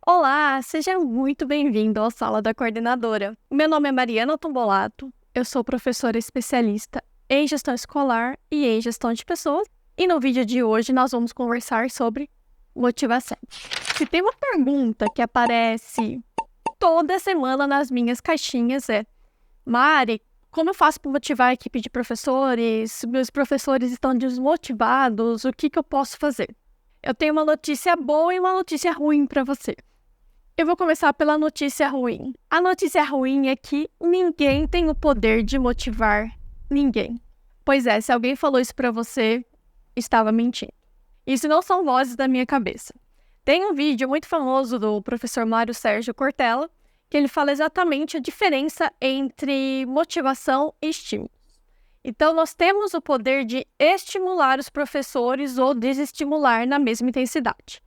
Olá, seja muito bem-vindo à Sala da Coordenadora. Meu nome é Mariana Tombolato, eu sou professora especialista em gestão escolar e em gestão de pessoas, e no vídeo de hoje nós vamos conversar sobre motivação. Se tem uma pergunta que aparece toda semana nas minhas caixinhas Mari, como eu faço para motivar a equipe de professores? Meus professores estão desmotivados, o que eu posso fazer? Eu tenho uma notícia boa e uma notícia ruim para você. Eu vou começar pela notícia ruim. A notícia ruim é que ninguém tem o poder de motivar ninguém. Pois é, se alguém falou isso para você, estava mentindo. Isso não são vozes da minha cabeça. Tem um vídeo muito famoso do professor Mário Sérgio Cortella, que ele fala exatamente a diferença entre motivação e estímulo. Então, nós temos o poder de estimular os professores ou desestimular na mesma intensidade.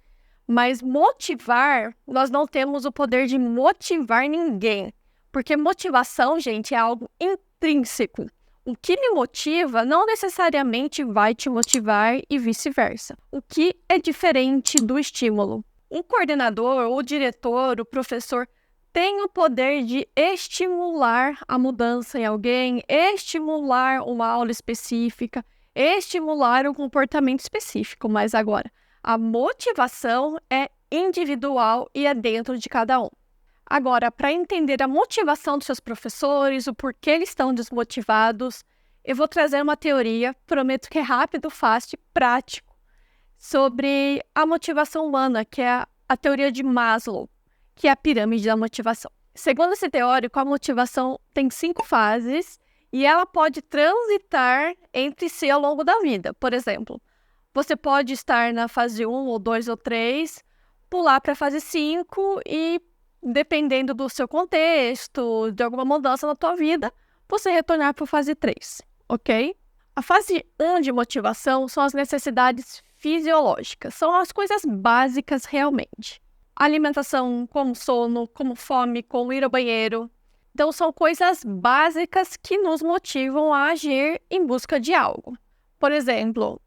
Mas motivar, nós não temos o poder de motivar ninguém. Porque motivação, gente, é algo intrínseco. O que me motiva não necessariamente vai te motivar e vice-versa. O que é diferente do estímulo? Um coordenador, o diretor, o professor tem o poder de estimular a mudança em alguém, estimular uma aula específica, estimular um comportamento específico. Mas agora, a motivação é individual e é dentro de cada um. Agora, para entender a motivação dos seus professores, o porquê eles estão desmotivados, eu vou trazer uma teoria, prometo que é rápido, fácil e prático, sobre a motivação humana, que é a teoria de Maslow, que é a pirâmide da motivação. Segundo esse teórico, a motivação tem 5 fases e ela pode transitar entre si ao longo da vida. Por exemplo, você pode estar na fase 1, ou 2, ou 3, pular para a fase 5 e, dependendo do seu contexto, de alguma mudança na tua vida, você retornar para a fase 3, ok? A fase 1 de motivação são as necessidades fisiológicas, são as coisas básicas realmente. Alimentação, como sono, como fome, como ir ao banheiro. Então, são coisas básicas que nos motivam a agir em busca de algo. Por exemplo,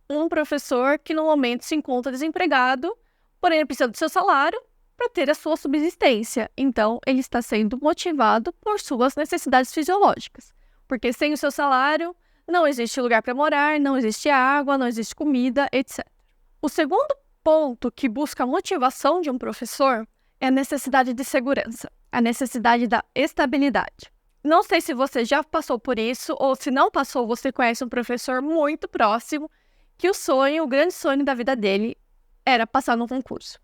um professor que no momento se encontra desempregado, porém ele precisa do seu salário para ter a sua subsistência. Então, ele está sendo motivado por suas necessidades fisiológicas. Porque sem o seu salário, não existe lugar para morar, não existe água, não existe comida, etc. O segundo ponto que busca a motivação de um professor é a necessidade de segurança, a necessidade da estabilidade. Não sei se você já passou por isso, ou se não passou, você conhece um professor muito próximo que o grande sonho da vida dele era passar no concurso.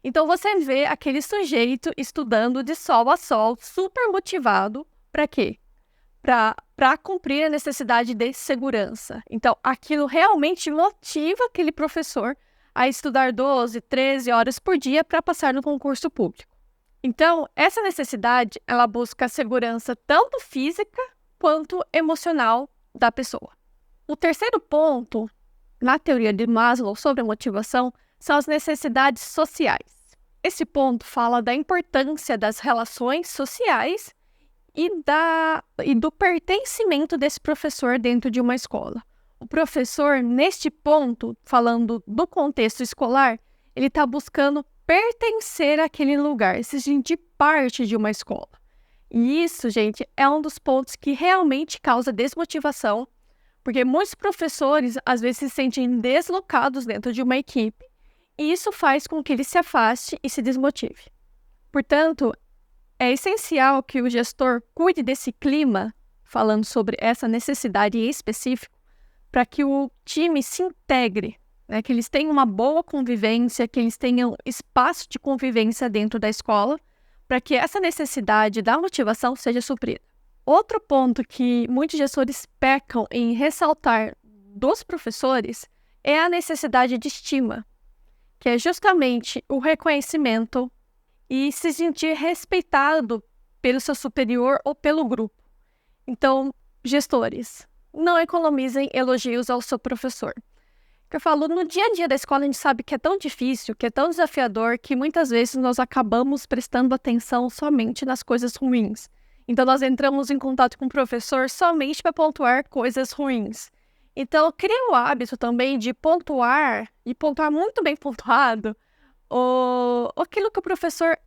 Então você vê aquele sujeito estudando de sol a sol, super motivado, para quê? Para cumprir a necessidade de segurança. Então aquilo realmente motiva aquele professor a estudar 12, 13 horas por dia para passar no concurso público. Então, essa necessidade, ela busca a segurança tanto física quanto emocional da pessoa. O terceiro ponto na teoria de Maslow sobre a motivação são as necessidades sociais. Esse ponto fala da importância das relações sociais e do pertencimento desse professor dentro de uma escola. O professor, neste ponto, falando do contexto escolar, ele está buscando pertencer àquele lugar, se sentir parte de uma escola. E isso, gente, é um dos pontos que realmente causa desmotivação, porque muitos professores, às vezes, se sentem deslocados dentro de uma equipe, e isso faz com que ele se afaste e se desmotive. Portanto, é essencial que o gestor cuide desse clima, falando sobre essa necessidade em específico, para que o time se integre, né? Que eles tenham uma boa convivência, que eles tenham espaço de convivência dentro da escola, para que essa necessidade da motivação seja suprida. Outro ponto que muitos gestores pecam em ressaltar dos professores é a necessidade de estima, que é justamente o reconhecimento e se sentir respeitado pelo seu superior ou pelo grupo. Então, gestores, não economizem elogios ao seu professor. Eu falo, no dia a dia da escola a gente sabe que é tão difícil, que é tão desafiador, que muitas vezes nós acabamos prestando atenção somente nas coisas ruins. Então, nós entramos em contato com o professor somente para pontuar coisas ruins. Então, crie o hábito também de pontuar, e pontuar muito bem pontuado, aquilo que o professor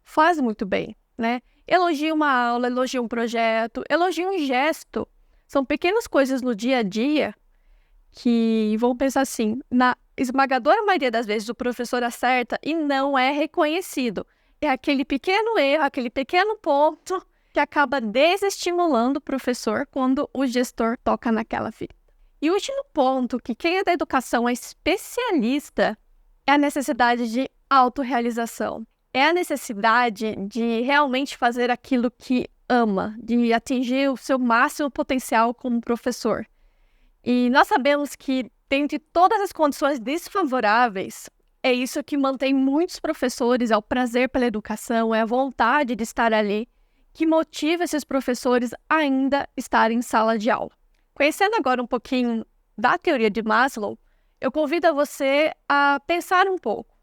faz muito bem, né? Elogia uma aula, elogia um projeto, elogia um gesto. São pequenas coisas no dia a dia que vão pensar assim, na esmagadora maioria das vezes o professor acerta e não é reconhecido. É aquele pequeno erro, aquele pequeno ponto que acaba desestimulando o professor quando o gestor toca naquela ferida. E o último ponto, que quem é da educação é especialista, é a necessidade de autorrealização. É a necessidade de realmente fazer aquilo que ama, de atingir o seu máximo potencial como professor. E nós sabemos que, dentre todas as condições desfavoráveis, é isso que mantém muitos professores, é o prazer pela educação, é a vontade de estar ali, que motiva esses professores a ainda estarem em sala de aula. Conhecendo agora um pouquinho da teoria de Maslow, eu convido você a pensar um pouco.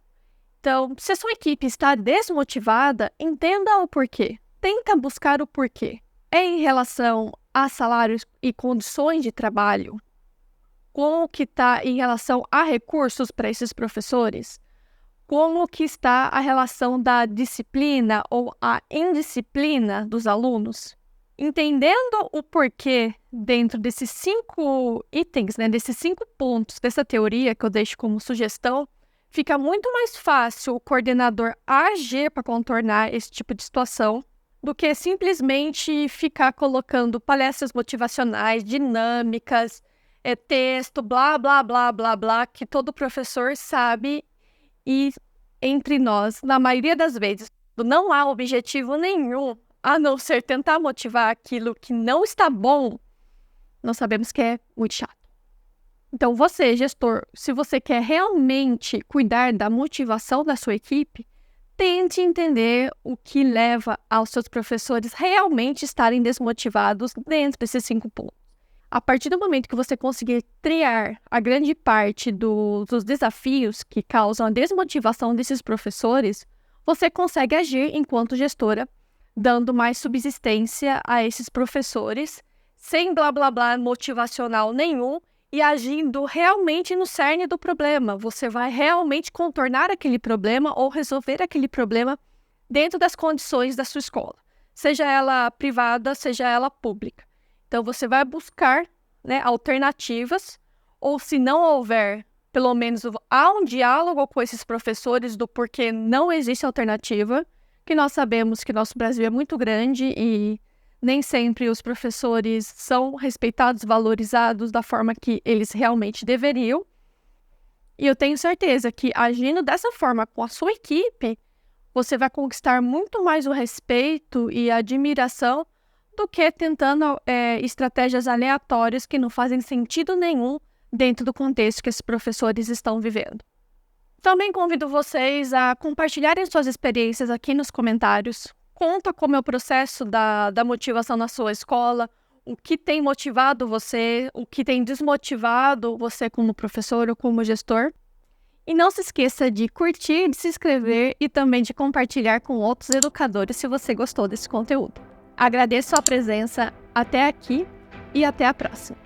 Então, se a sua equipe está desmotivada, entenda o porquê. Tenta buscar o porquê. É em relação a salários e condições de trabalho? Como que está em relação a recursos para esses professores? Como que está a relação da disciplina ou a indisciplina dos alunos? Entendendo o porquê dentro desses 5 itens, né, desses 5 pontos dessa teoria que eu deixo como sugestão, fica muito mais fácil o coordenador agir para contornar esse tipo de situação do que simplesmente ficar colocando palestras motivacionais, dinâmicas, texto, blá, blá, blá, blá, blá, que todo professor sabe e entre nós, na maioria das vezes, não há objetivo nenhum a não ser tentar motivar aquilo que não está bom, nós sabemos que é muito chato. Então, você, gestor, se você quer realmente cuidar da motivação da sua equipe, tente entender o que leva aos seus professores realmente estarem desmotivados dentro desses 5 pontos. A partir do momento que você conseguir triar a grande parte dos desafios que causam a desmotivação desses professores, você consegue agir enquanto gestora, dando mais subsistência a esses professores, sem blá blá blá motivacional nenhum e agindo realmente no cerne do problema. Você vai realmente contornar aquele problema ou resolver aquele problema dentro das condições da sua escola, seja ela privada, seja ela pública. Então, você vai buscar, né, alternativas, ou se não houver, pelo menos há um diálogo com esses professores do porquê não existe alternativa, que nós sabemos que nosso Brasil é muito grande e nem sempre os professores são respeitados, valorizados da forma que eles realmente deveriam. E eu tenho certeza que agindo dessa forma com a sua equipe, você vai conquistar muito mais o respeito e a admiração do que tentando estratégias aleatórias que não fazem sentido nenhum dentro do contexto que esses professores estão vivendo. Também convido vocês a compartilharem suas experiências aqui nos comentários. Conta como é o processo da motivação na sua escola, o que tem motivado você, o que tem desmotivado você como professor ou como gestor. E não se esqueça de curtir, de se inscrever e também de compartilhar com outros educadores se você gostou desse conteúdo. Agradeço a presença até aqui e até a próxima.